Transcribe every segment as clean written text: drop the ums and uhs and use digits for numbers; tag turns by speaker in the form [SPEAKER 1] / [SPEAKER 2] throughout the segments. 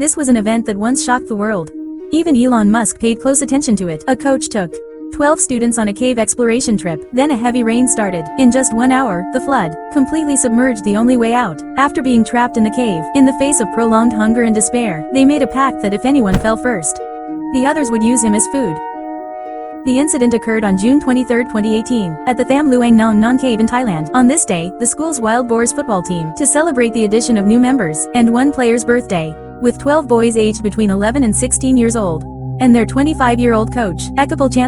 [SPEAKER 1] This was an event that once shocked the world. Even Elon Musk paid close attention to it. A coach took 12 students on a cave exploration trip. Then a heavy rain started. In just 1 hour, the flood completely submerged the only way out. After being trapped in the cave, in the face of prolonged hunger and despair, they made a pact that if anyone fell first, the others would use him as food. The incident occurred on June 23, 2018, at the Tham Luang Non Cave in Thailand. On this day, the school's Wild Boars football team, to celebrate the addition of new members, and one player's birthday, with 12 boys aged between 11 and 16 years old, and their 25-year-old coach,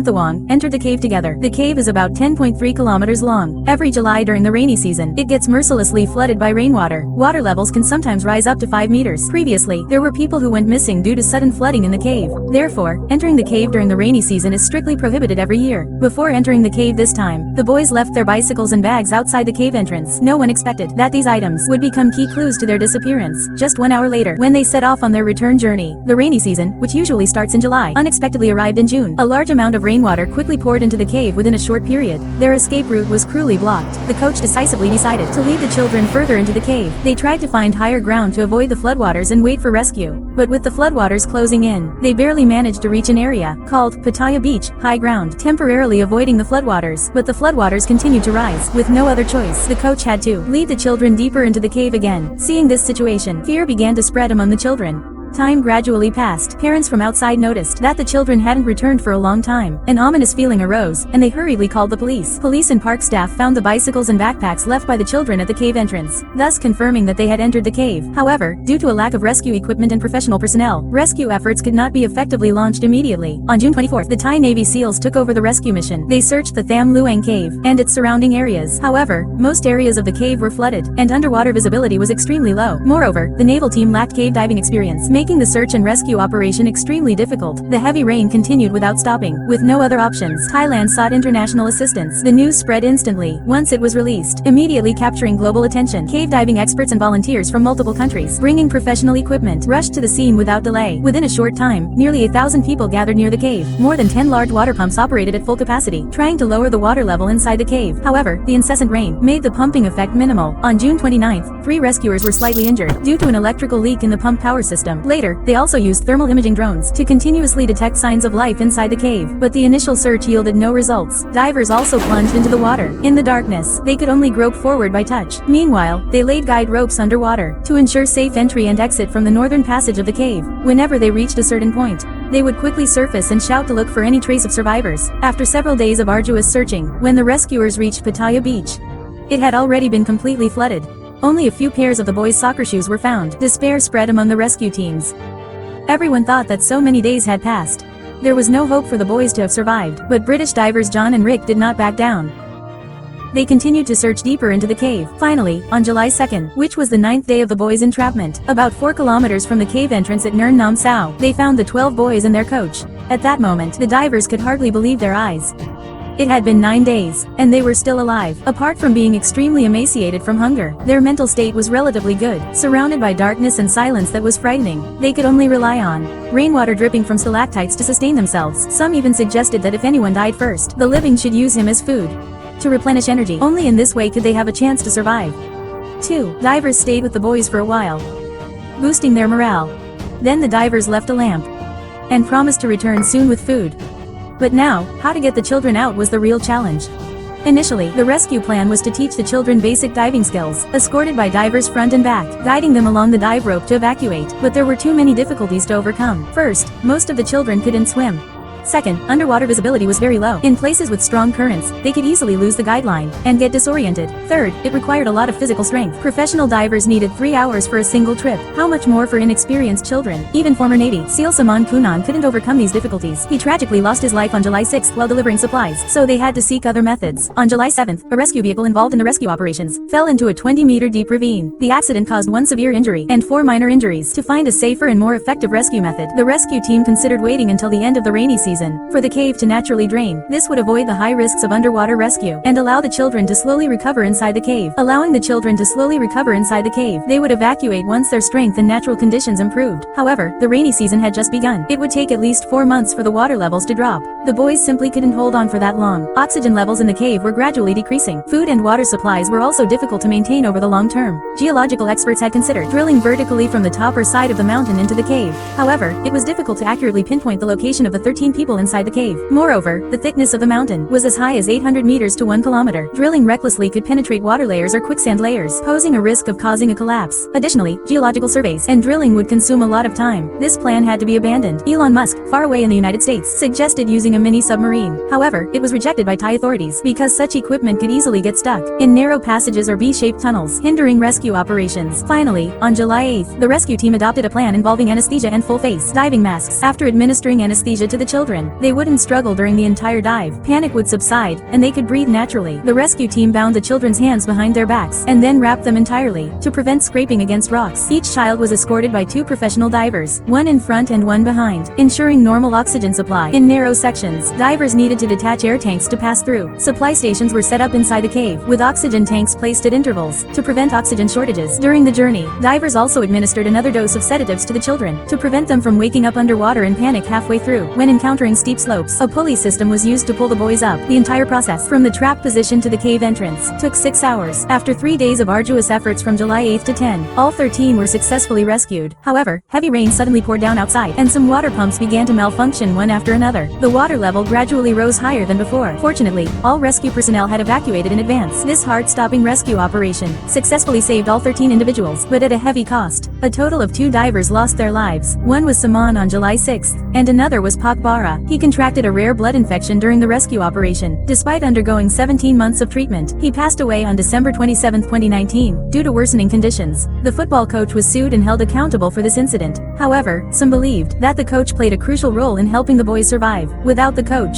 [SPEAKER 1] Luang, entered the cave together. The cave is about 10.3 kilometers long. Every July during the rainy season, it gets mercilessly flooded by rainwater. Water levels can sometimes rise up to 5 meters. Previously, there were people who went missing due to sudden flooding in the cave. Therefore, entering the cave during the rainy season is strictly prohibited every year. Before entering the cave this time, the boys left their bicycles and bags outside the cave entrance. No one expected that these items would become key clues to their disappearance. Just 1 hour later, when they set off on their return journey, the rainy season, which usually starts in July, unexpectedly arrived in June. A large amount of rainwater quickly poured into the cave within a short period. Their escape route was cruelly blocked. The coach decisively decided to lead the children further into the cave. They tried to find higher ground to avoid the floodwaters and wait for rescue. But with the floodwaters closing in, they barely managed to reach an area called Pattaya Beach, high ground, temporarily avoiding the floodwaters. But the floodwaters continued to rise. With no other choice, the coach had to lead the children deeper into the cave again. Seeing this situation, fear began to spread among the children. Time gradually passed. Parents from outside noticed that the children hadn't returned for a long time. An ominous feeling arose, and they hurriedly called the police. Police and park staff found the bicycles and backpacks left by the children at the cave entrance, thus confirming that they had entered the cave. However, due to a lack of rescue equipment and professional personnel, rescue efforts could not be effectively launched immediately. On June 24, the Thai Navy SEALs took over the rescue mission. They searched the Tham Luang cave and its surrounding areas. However, most areas of the cave were flooded, and underwater visibility was extremely low. Moreover, the naval team lacked cave diving experience, making the search and rescue operation extremely difficult. The heavy rain continued without stopping. With no other options, Thailand sought international assistance. The news spread instantly once it was released, immediately capturing global attention. Cave diving experts and volunteers from multiple countries, bringing professional equipment, rushed to the scene without delay. Within a short time, nearly 1,000 people gathered near the cave. More than 10 large water pumps operated at full capacity, trying to lower the water level inside the cave. However, the incessant rain made the pumping effect minimal. On June 29, 3 rescuers were slightly injured due to an electrical leak in the pump power system. Later, they also used thermal imaging drones to continuously detect signs of life inside the cave, but the initial search yielded no results. Divers also plunged into the water. In the darkness, they could only grope forward by touch. Meanwhile, they laid guide ropes underwater to ensure safe entry and exit from the northern passage of the cave. Whenever they reached a certain point, they would quickly surface and shout to look for any trace of survivors. After several days of arduous searching, when the rescuers reached Pattaya Beach, it had already been completely flooded. Only a few pairs of the boys' soccer shoes were found. Despair spread among the rescue teams. Everyone thought that so many days had passed. There was no hope for the boys to have survived, but British divers John and Rick did not back down. They continued to search deeper into the cave. Finally, on July 2nd, which was the 9th day of the boys' entrapment, about 4 kilometers from the cave entrance at Nern Nam Sao, they found the 12 boys and their coach. At that moment, the divers could hardly believe their eyes. It had been 9 days, and they were still alive. Apart from being extremely emaciated from hunger, their mental state was relatively good. Surrounded by darkness and silence that was frightening, they could only rely on rainwater dripping from stalactites to sustain themselves. Some even suggested that if anyone died first, the living should use him as food to replenish energy. Only in this way could they have a chance to survive. 2. Divers stayed with the boys for a while, boosting their morale. Then the divers left a lamp and promised to return soon with food. But now, how to get the children out was the real challenge. Initially, the rescue plan was to teach the children basic diving skills, escorted by divers front and back, guiding them along the dive rope to evacuate. But there were too many difficulties to overcome. First, most of the children couldn't swim. Second, underwater visibility was very low. In places with strong currents, they could easily lose the guideline and get disoriented. Third, it required a lot of physical strength. Professional divers needed 3 hours for a single trip. How much more for inexperienced children? Even former Navy SEAL Saman Kunan couldn't overcome these difficulties. He tragically lost his life on July 6 while delivering supplies, so they had to seek other methods. On July 7, a rescue vehicle involved in the rescue operations fell into a 20-meter deep ravine. The accident caused 1 severe injury and 4 minor injuries. To find a safer and more effective rescue method, the rescue team considered waiting until the end of the rainy season season, for the cave to naturally drain. This would avoid the high risks of underwater rescue and allow the children to slowly recover inside the cave. Allowing the children to slowly recover inside the cave, they would evacuate once their strength and natural conditions improved. However, the rainy season had just begun. It would take at least 4 months for the water levels to drop. The boys simply couldn't hold on for that long. Oxygen levels in the cave were gradually decreasing. Food and water supplies were also difficult to maintain over the long term. Geological experts had considered drilling vertically from the top or side of the mountain into the cave. However, it was difficult to accurately pinpoint the location of the 13 people inside the cave. Moreover, the thickness of the mountain was as high as 800 meters to 1 kilometer. Drilling recklessly could penetrate water layers or quicksand layers, posing a risk of causing a collapse. Additionally, geological surveys and drilling would consume a lot of time. This plan had to be abandoned. Elon Musk, far away in the United States, suggested using a mini submarine. However, it was rejected by Thai authorities because such equipment could easily get stuck in narrow passages or V-shaped tunnels, hindering rescue operations. Finally, on July 8th, the rescue team adopted a plan involving anesthesia and full-face diving masks. After administering anesthesia to the children, they wouldn't struggle during the entire dive. Panic would subside, and they could breathe naturally. The rescue team bound the children's hands behind their backs and then wrapped them entirely to prevent scraping against rocks. Each child was escorted by 2 professional divers, one in front and one behind, ensuring normal oxygen supply. In narrow sections, divers needed to detach air tanks to pass through. Supply stations were set up inside the cave, with oxygen tanks placed at intervals to prevent oxygen shortages. During the journey, divers also administered another dose of sedatives to the children to prevent them from waking up underwater in panic halfway through. When encountering steep slopes, a pulley system was used to pull the boys up. The entire process, from the trap position to the cave entrance, took 6 hours. After 3 days of arduous efforts from July 8 to 10, all 13 were successfully rescued. However, heavy rain suddenly poured down outside, and some water pumps began to malfunction one after another. The water level gradually rose higher than before. Fortunately, all rescue personnel had evacuated in advance. This heart-stopping rescue operation successfully saved all 13 individuals, but at a heavy cost. A total of 2 divers lost their lives. One was Saman on July 6, and another was Pak Bara. He contracted a rare blood infection during the rescue operation. Despite undergoing 17 months of treatment, he passed away on December 27, 2019, due to worsening conditions. The football coach was sued and held accountable for this incident. However, some believed that the coach played a crucial role in helping the boys survive. Without the coach,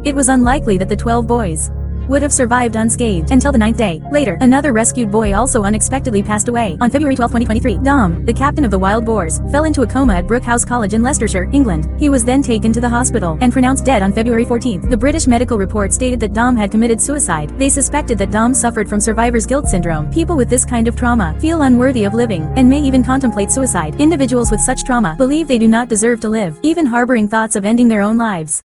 [SPEAKER 1] it was unlikely that the 12 boys would have survived unscathed until the 9th day. Later, another rescued boy also unexpectedly passed away. On February 12, 2023, Dom, the captain of the Wild Boars, fell into a coma at Brookhouse College in Leicestershire, England. He was then taken to the hospital and pronounced dead on February 14. The British medical report stated that Dom had committed suicide. They suspected that Dom suffered from survivor's guilt syndrome. People with this kind of trauma feel unworthy of living and may even contemplate suicide. Individuals with such trauma believe they do not deserve to live, even harboring thoughts of ending their own lives.